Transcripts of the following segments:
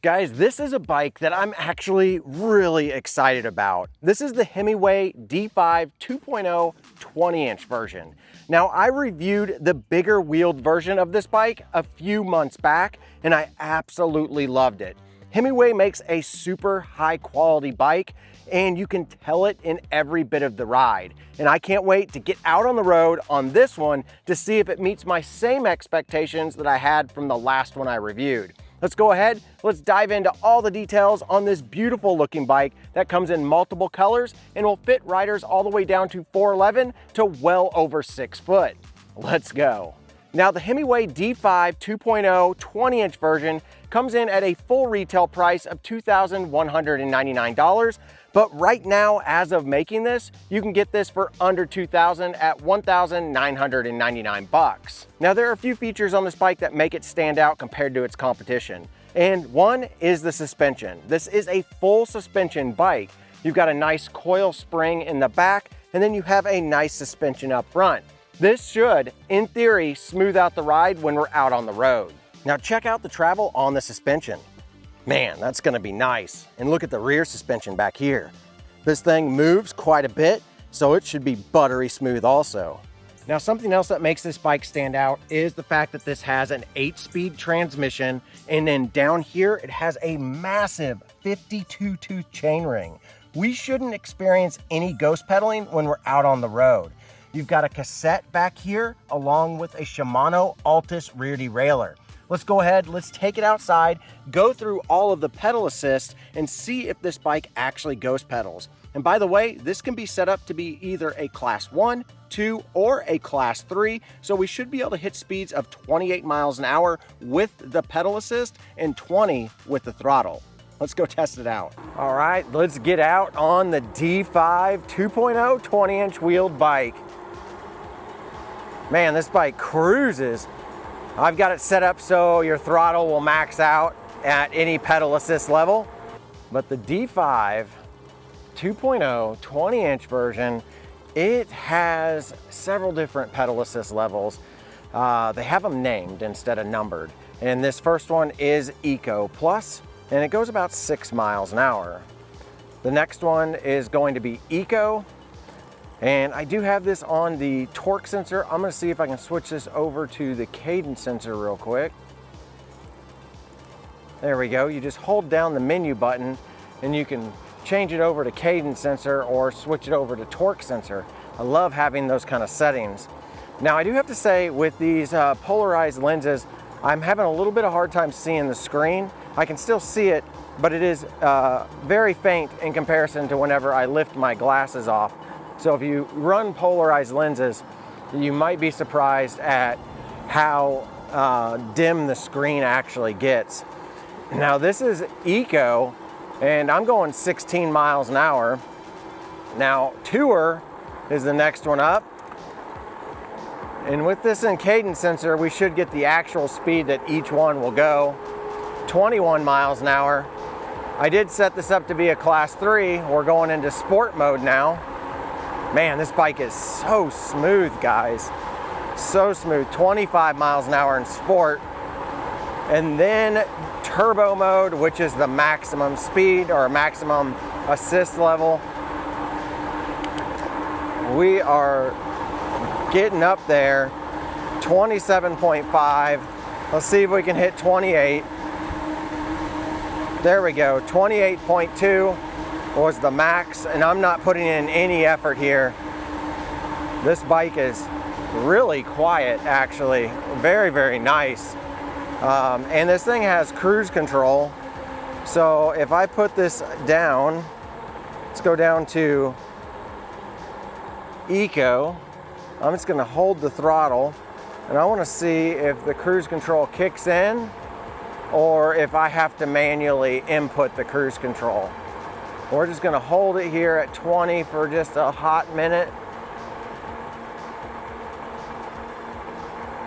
Guys, this is a bike that I'm actually really excited about. This is the Himiway D5 2.0 20-inch version. Now, I reviewed the bigger wheeled version of this bike a few months back, and I absolutely loved it. Himiway makes a super high quality bike, and you can tell it in every bit of the ride. And I can't wait to get out on the road on this one to see if it meets my same expectations that I had from the last one I reviewed. Let's go ahead, let's dive into all the details on this beautiful looking bike that comes in multiple colors and will fit riders all the way down to 4'11" to well over 6 foot. Let's go. Now the Himiway D5 2.0 20-inch version comes in at a full retail price of $2,199, but right now, as of making this, you can get this for under $2,000 at $1,999. Now there are a few features on this bike that make it stand out compared to its competition. And one is the suspension. This is a full suspension bike. You've got a nice coil spring in the back, and then you have a nice suspension up front. This should, in theory, smooth out the ride when we're out on the road. Now check out the travel on the suspension. Man, that's gonna be nice. And look at the rear suspension back here. This thing moves quite a bit, so it should be buttery smooth also. Now something else that makes this bike stand out is the fact that this has an 8-speed transmission, and then down here it has a massive 52-tooth chainring. We shouldn't experience any ghost pedaling when we're out on the road. You've got a cassette back here along with a Shimano Altus rear derailleur. Let's go ahead, let's take it outside, go through all of the pedal assist and see if this bike actually ghost pedals. And by the way, this can be set up to be either a class 1, 2, or a class 3. So we should be able to hit speeds of 28 miles an hour with the pedal assist and 20 with the throttle. Let's go test it out. All right, let's get out on the D5 2.0 20-inch wheeled bike. Man, this bike cruises. I've got it set up so your throttle will max out at any pedal assist level. But the D5 2.0 20-inch version, it has several different pedal assist levels. They have them named instead of numbered. And this first one is Eco Plus, and it goes about 6 miles an hour. The next one is going to be Eco. And I do have this on the torque sensor. I'm gonna see if I can switch this over to the cadence sensor real quick. There we go. You just hold down the menu button and you can change it over to cadence sensor or switch it over to torque sensor. I love having those kind of settings. Now I do have to say with these polarized lenses, I'm having a little bit of hard time seeing the screen. I can still see it, but it is very faint in comparison to whenever I lift my glasses off. So if you run polarized lenses, you might be surprised at how dim the screen actually gets. Now this is Eco, and I'm going 16 miles an hour. Now Tour is the next one up. And with this in cadence sensor, we should get the actual speed that each one will go, 21 miles an hour. I did set this up to be a class 3. We're going into sport mode now. Man, this bike is so smooth, guys. So smooth, 25 miles an hour in sport. And then turbo mode, which is the maximum speed or maximum assist level. We are getting up there, 27.5. Let's see if we can hit 28. There we go, 28.2. was the max, and I'm not putting in any effort here. This bike is really quiet, actually. Very, very nice. And this thing has cruise control. So if I put this down, let's go down to Eco. I'm just gonna hold the throttle, and I wanna see if the cruise control kicks in or if I have to manually input the cruise control. We're just gonna hold it here at 20 for just a hot minute.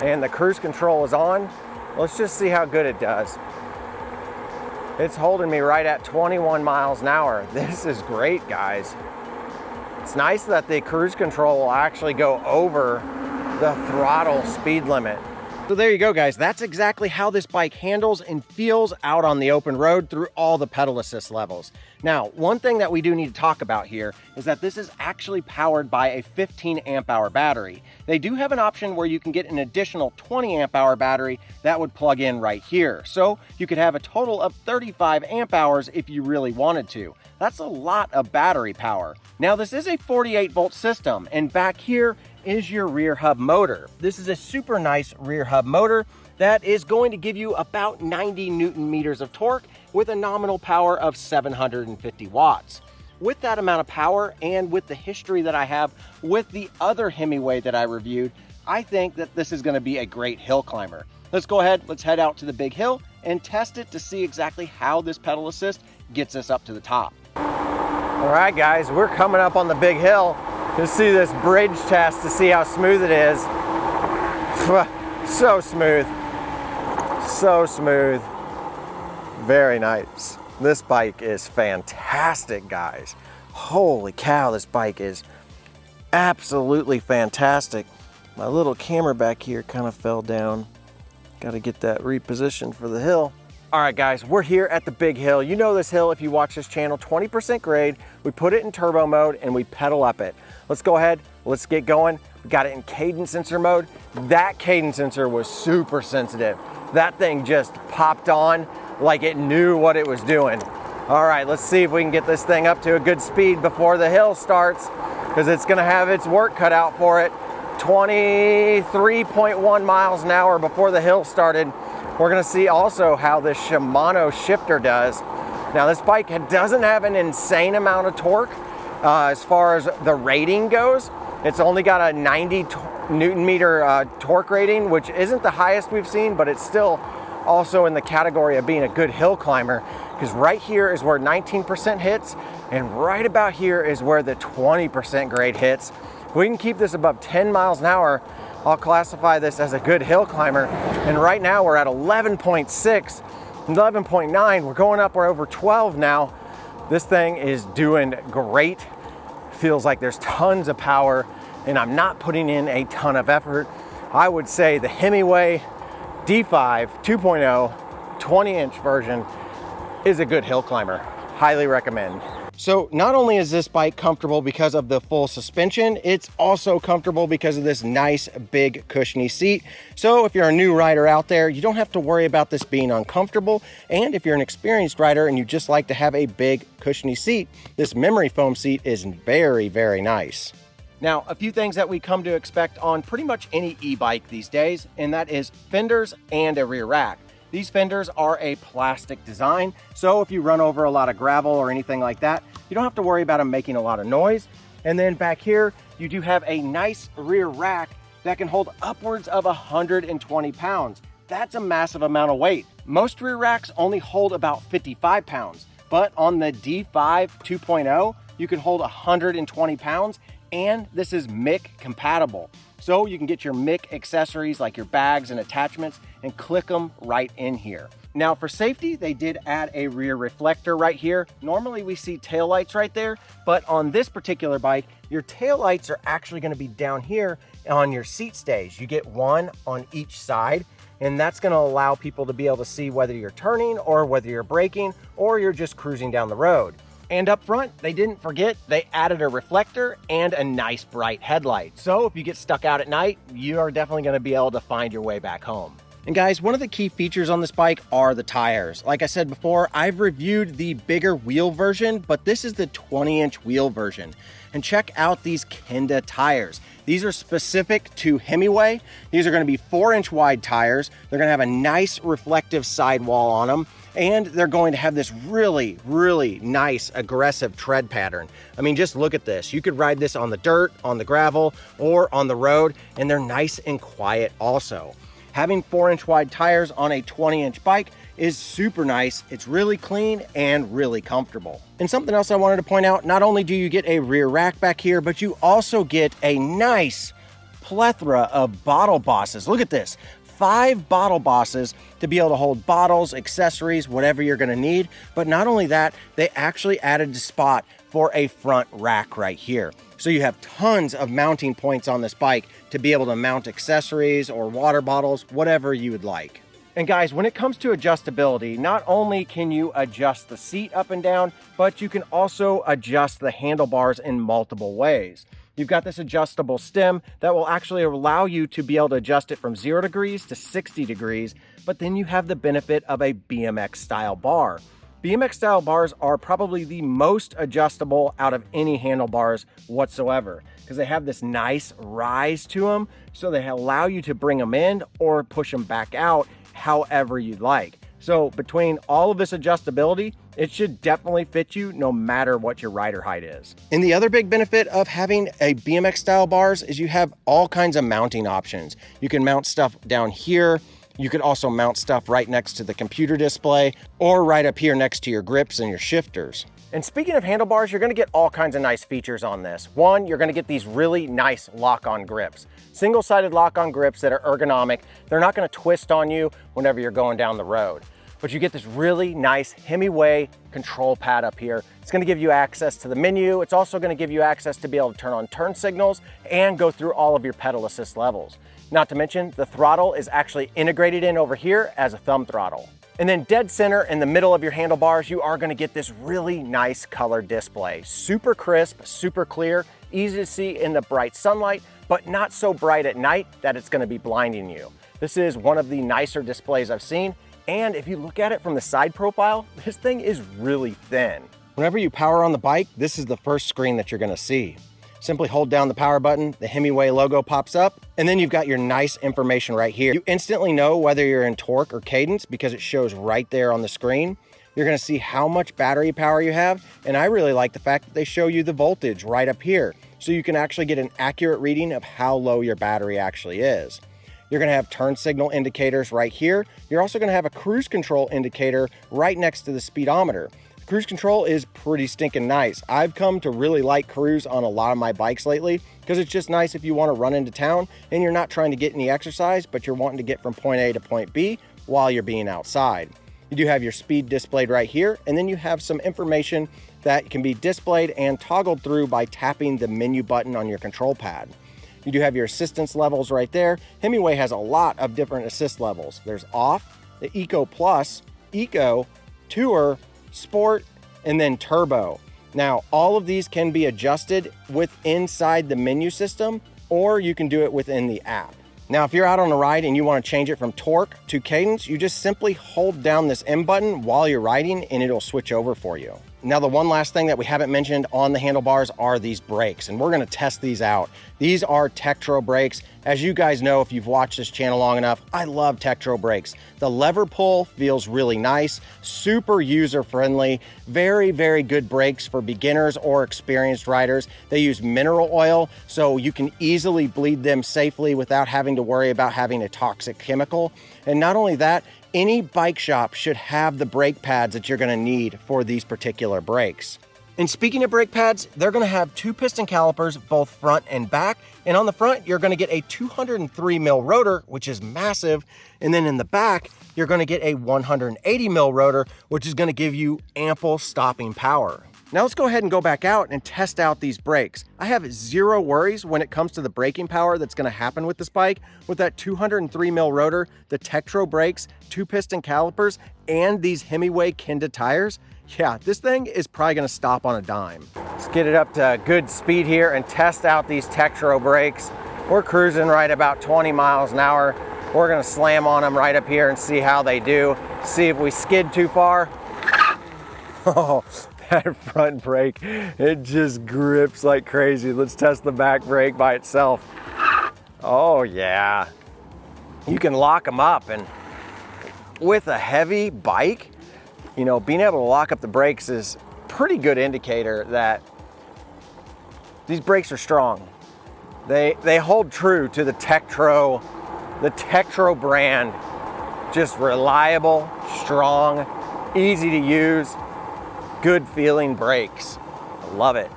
And the cruise control is on. Let's just see how good it does. It's holding me right at 21 miles an hour. This is great, guys. It's nice that the cruise control will actually go over the throttle speed limit. So there you go, guys. That's exactly how this bike handles and feels out on the open road through all the pedal assist levels. Now, one thing that we do need to talk about here is that this is actually powered by a 15 amp hour battery. They do have an option where you can get an additional 20 amp hour battery that would plug in right here. So you could have a total of 35 amp hours if you really wanted to. That's a lot of battery power. Now, this is a 48 volt system, and back here is your rear hub motor. This is a super nice rear hub motor that is going to give you about 90 Newton meters of torque with a nominal power of 750 watts. With that amount of power and with the history that I have with the other Himiway that I reviewed, I think that this is going to be a great hill climber. Let's go ahead, let's head out to the big hill and test it to see exactly how this pedal assist gets us up to the top. All right, guys, we're coming up on the big hill to see this bridge test to see how smooth it is. So smooth, so smooth, very nice. This bike is fantastic, guys. Holy cow, this bike is absolutely fantastic. My little camera back here kind of fell down. Got to get that repositioned for the hill. All right, guys, we're here at the big hill. You know this hill if you watch this channel, 20% grade. We put it in turbo mode and we pedal up it. Let's go ahead, let's get going. We got it in cadence sensor mode. That cadence sensor was super sensitive. That thing just popped on like it knew what it was doing. All right, let's see if we can get this thing up to a good speed before the hill starts, because it's gonna have its work cut out for it. 23.1 miles an hour before the hill started. We're gonna see also how this Shimano shifter does. Now, this bike doesn't have an insane amount of torque as far as the rating goes. It's only got a 90 Newton meter torque rating, which isn't the highest we've seen, but it's still also in the category of being a good hill climber, because right here is where 19% hits, and right about here is where the 20% grade hits. If we can keep this above 10 miles an hour, I'll classify this as a good hill climber. And right now we're at 11.6, 11.9. We're going up, we're over 12 now. This thing is doing great. Feels like there's tons of power, and I'm not putting in a ton of effort. I would say the Himiway D5 2.0 20-inch version is a good hill climber. Highly recommend. So not only is this bike comfortable because of the full suspension, it's also comfortable because of this nice big cushiony seat. So if you're a new rider out there, you don't have to worry about this being uncomfortable. And if you're an experienced rider and you just like to have a big cushiony seat, this memory foam seat is very, very nice. Now, a few things that we come to expect on pretty much any e-bike these days, and that is fenders and a rear rack. These fenders are a plastic design, so if you run over a lot of gravel or anything like that, you don't have to worry about them making a lot of noise. And then back here, you do have a nice rear rack that can hold upwards of 120 pounds. That's a massive amount of weight. Most rear racks only hold about 55 pounds, but on the D5 2.0, you can hold 120 pounds, and this is MIC compatible. So you can get your MIC accessories like your bags and attachments and click them right in here. Now for safety, they did add a rear reflector right here. Normally we see taillights right there, but on this particular bike, your taillights are actually gonna be down here on your seat stays. You get one on each side, and that's gonna allow people to be able to see whether you're turning or whether you're braking or you're just cruising down the road. And up front, they didn't forget, they added a reflector and a nice bright headlight. So if you get stuck out at night, you are definitely gonna be able to find your way back home. And guys, one of the key features on this bike are the tires. Like I said before, I've reviewed the bigger wheel version, but this is the 20-inch wheel version. And check out these Kenda tires. These are specific to Himiway. These are gonna be 4-inch wide tires. They're gonna have a nice reflective sidewall on them. And they're going to have this really, really nice aggressive tread pattern. I mean, just look at this. You could ride this on the dirt, on the gravel, or on the road, and they're nice and quiet also. Having 4-inch wide tires on a 20-inch bike is super nice. It's really clean and really comfortable. And something else I wanted to point out, not only do you get a rear rack back here, but you also get a nice plethora of bottle bosses. Look at this. 5 bottle bosses to be able to hold bottles, accessories, whatever you're gonna need. But not only that, they actually added a spot for a front rack right here. So you have tons of mounting points on this bike to be able to mount accessories or water bottles, whatever you would like. And guys, when it comes to adjustability, not only can you adjust the seat up and down, but you can also adjust the handlebars in multiple ways. You've got this adjustable stem that will actually allow you to be able to adjust it from 0 degrees to 60 degrees, but then you have the benefit of a BMX style bar. BMX style bars are probably the most adjustable out of any handlebars whatsoever, because they have this nice rise to them, so they allow you to bring them in or push them back out however you'd like. So between all of this adjustability, it should definitely fit you no matter what your rider height is. And the other big benefit of having a BMX style bars is you have all kinds of mounting options. You can mount stuff down here. You could also mount stuff right next to the computer display or right up here next to your grips and your shifters. And speaking of handlebars, you're gonna get all kinds of nice features on this. One, you're gonna get these really nice lock-on grips. Single-sided lock-on grips that are ergonomic. They're not gonna twist on you whenever you're going down the road. But you get this really nice Himiway control pad up here. It's gonna give you access to the menu. It's also gonna give you access to be able to turn on turn signals and go through all of your pedal assist levels. Not to mention, the throttle is actually integrated in over here as a thumb throttle. And then dead center in the middle of your handlebars, you are gonna get this really nice color display. Super crisp, super clear, easy to see in the bright sunlight, but not so bright at night that it's gonna be blinding you. This is one of the nicer displays I've seen. And if you look at it from the side profile, this thing is really thin. Whenever you power on the bike, this is the first screen that you're gonna see. Simply hold down the power button, the Himiway logo pops up, and then you've got your nice information right here. You instantly know whether you're in torque or cadence because it shows right there on the screen. You're gonna see how much battery power you have, and I really like the fact that they show you the voltage right up here, so you can actually get an accurate reading of how low your battery actually is. You're gonna have turn signal indicators right here. You're also gonna have a cruise control indicator right next to the speedometer. Cruise control is pretty stinking nice. I've come to really like cruise on a lot of my bikes lately because it's just nice if you want to run into town and you're not trying to get any exercise, but you're wanting to get from point A to point B while you're being outside. You do have your speed displayed right here, and then you have some information that can be displayed and toggled through by tapping the menu button on your control pad. You do have your assistance levels right there. Himiway has a lot of different assist levels. There's off, the Eco Plus, Eco, Tour, Sport, and then Turbo. Now, all of these can be adjusted inside the menu system, or you can do it within the app. Now, if you're out on a ride and you want to change it from torque to cadence, you just simply hold down this M button while you're riding and it'll switch over for you. Now, the one last thing that we haven't mentioned on the handlebars are these brakes, and we're going to test these out. These are Tektro brakes. As you guys know, if you've watched this channel long enough, I love Tektro brakes. The lever pull feels really nice, super user-friendly, very, very good brakes for beginners or experienced riders. They use mineral oil, so you can easily bleed them safely without having to worry about having a toxic chemical. And not only that, any bike shop should have the brake pads that you're gonna need for these particular brakes. And speaking of brake pads, they're gonna have 2 piston calipers, both front and back. And on the front, you're gonna get a 203 mil rotor, which is massive. And then in the back, you're gonna get a 180 mil rotor, which is gonna give you ample stopping power. Now let's go ahead and go back out and test out these brakes. I have zero worries when it comes to the braking power that's gonna happen with this bike. With that 203 mil rotor, the Tektro brakes, 2 piston calipers, and these Himiway Kenda tires, yeah, this thing is probably gonna stop on a dime. Let's get it up to good speed here and test out these Tektro brakes. We're cruising right about 20 miles an hour. We're gonna slam on them right up here and see how they do. See if we skid too far. Oh, that front brake, it just grips like crazy. Let's test the back brake by itself. Oh yeah, you can lock them up, and with a heavy bike, you know, being able to lock up the brakes is a pretty good indicator that these brakes are strong. They hold true to the Tektro brand. Just reliable, strong, easy to use, good feeling brakes. I love it.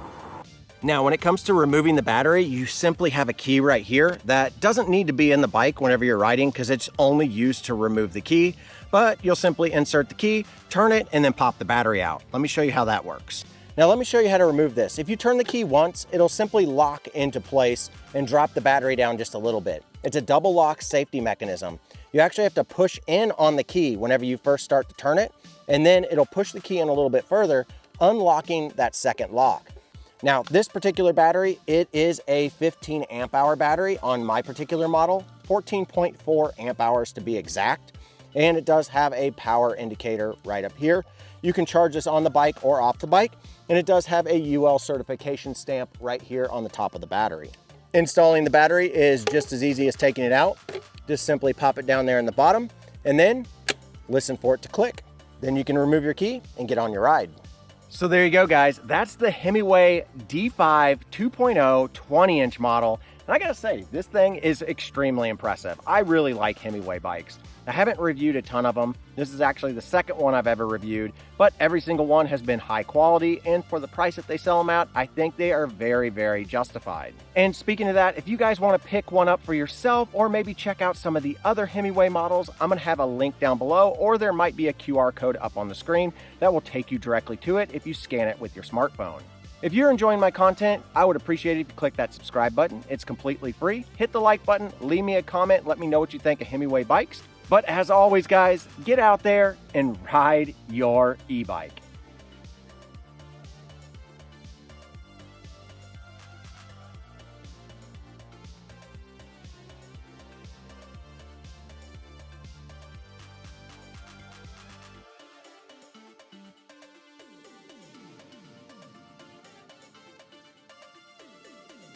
Now, when it comes to removing the battery, you simply have a key right here that doesn't need to be in the bike whenever you're riding because it's only used to remove the key, but you'll simply insert the key, turn it, and then pop the battery out. Let me show you how that works. Now let me show you how to remove this. If you turn the key once, it'll simply lock into place and drop the battery down just a little bit. It's a double lock safety mechanism. You actually have to push in on the key whenever you first start to turn it, and then it'll push the key in a little bit further, unlocking that second lock. Now, this particular battery, it is a 15 amp hour battery on my particular model, 14.4 amp hours to be exact. And it does have a power indicator right up here. You can charge this on the bike or off the bike. And it does have a UL certification stamp right here on the top of the battery. Installing the battery is just as easy as taking it out. Just simply pop it down there in the bottom and then listen for it to click. Then you can remove your key and get on your ride. So there you go, guys. That's the Himiway D5 2.0 20-inch model. And I gotta say, this thing is extremely impressive. I really like Himiway bikes. I haven't reviewed a ton of them. This is actually the second one I've ever reviewed, but every single one has been high quality, and for the price that they sell them at, I think they are very, very justified. And speaking of that, if you guys want to pick one up for yourself or maybe check out some of the other Himiway models, I'm gonna have a link down below, or there might be a QR code up on the screen that will take you directly to it if you scan it with your smartphone. If you're enjoying my content, I would appreciate it if you click that subscribe button. It's completely free. Hit the like button, leave me a comment, let me know what you think of Himiway bikes. But as always, guys, get out there and ride your e-bike.